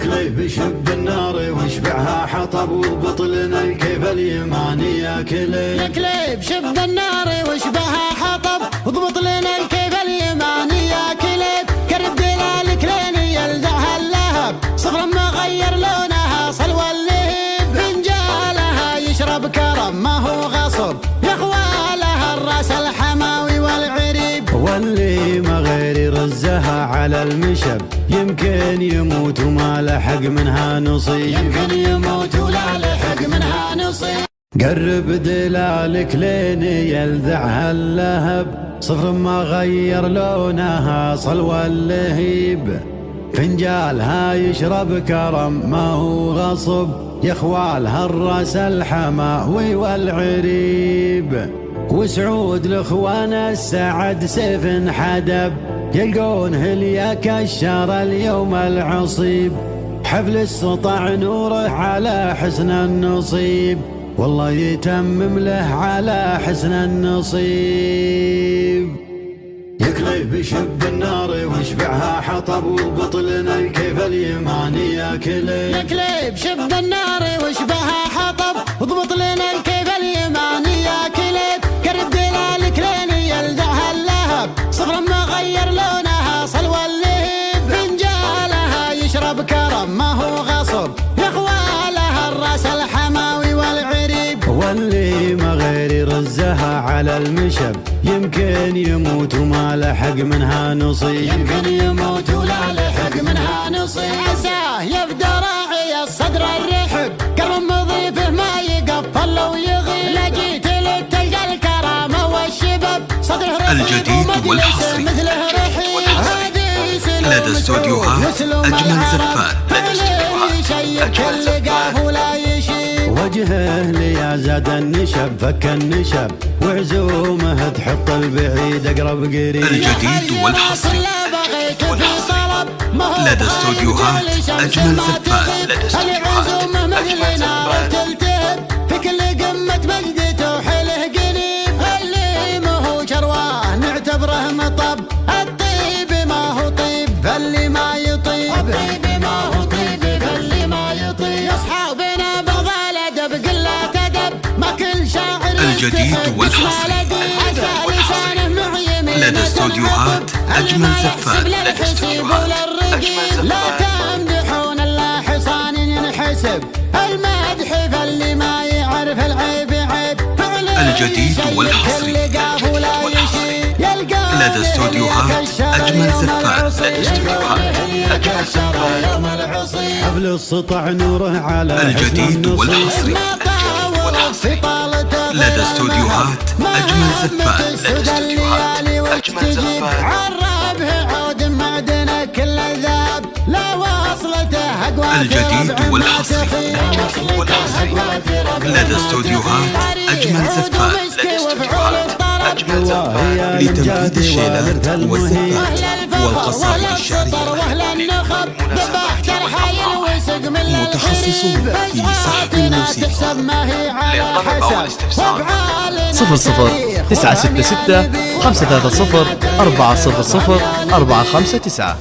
يكلي بشب النار ويشبعها حطب وبطلنا الكيف اليماني ياكلي. يكلي بشب النار ويشبعها حطب وضبط لنا الكيف اليماني ياكلي. كرب دلال كليني يلدعها اللهب صغر ما غير لونها صلوى اللهب. فنجالها يشرب كرم ما هو غصب يخوالها الراس الحماوي والعريب. واللي ما غير يرزها على المشب يمكن يموت وما لحق منها نصيب. يمكن يموت ولا لحق منها نصيب. قرب دلالك ليني يلذعها اللهب صفر ما غير لونها صلوى اللهيب. فنجالها يشرب كرم ما هو غصب يخوالها الراس الحماوي والعريب. وسعود الاخوان السعد سيف حدب يلقونه ليكشر اليوم العصيب. حفل السطع نوره على حسن النصيب والله يتمم له على حسن النصيب. يكلي بشب النار ويشبعها حطب وبطلنا الكيف اليماني ياكلي. يكلي بشب النار ويشبعها حطب وضبط لنا الكيف اليماني ياكلي. كرب دلال كليني يلدعها اللهب صفر ما غير لونها صلوى اللهب. فنجالها يشرب كرم ما هو غصب يخوالها الراس الحماوي والعريب. واللي ما غير يرزها على المشب يمكن يموت وما لحق منها نصيب. يمكن يموت ولا لحق منها نصيب. عساه يبدا راعي الصدر الرحب كرم مضيفه ما يقفل لو يغيب. لقيت للتلقى الكرامه والشباب صدره الجديد والحصري مثله رحيب. لدى استوديوهات أجمل زفان. يشيك اللقاف ولا يشيب. وجهه لي زاد النشب فك النشب وعزومه تحط البعيد اقرب قريب. الجديد والحصري لدى استوديوهات أجمل زفان. لدى استوديوهات أجمل زفان. تلتهب في كل قمة مجدته حله قريب. اللي ما هو شرواه نعتبره مطب الطيب ما هو طيب فاللي ما يطيب. الطيب ما هو طيب فاللي ما يطيب. أصحابنا بغض الأدب قلة أدب ما كل شاعر الجديد والحصري لدى استوديوهات أجمل زفان. لدى استوديوهات أجمل زفان. لا تمدحون الا حصان ينحسب المدح فاللي ما يعرف العيب عيب. الجديد والحصري لدى استوديوهات أجمل زفان. لدى استوديوهات أجمل زفان. حفل السطع نوره على الجديد والحصري لدى استوديوهات أجمل زفان. لدى استوديوهات أجمل زفان. عربه عود معدنه كل ذاب لا وصلته اقوى. الجديد والحصري لدى استوديوهات أجمل زفان. لدى استوديوهات أجمل زفان. لتنفيذ الشيلات والزفات والقصائد الشعرية. متخصصون في سحب الموسيقى. للطلب أو الاستفسار 00 966 530 400 459.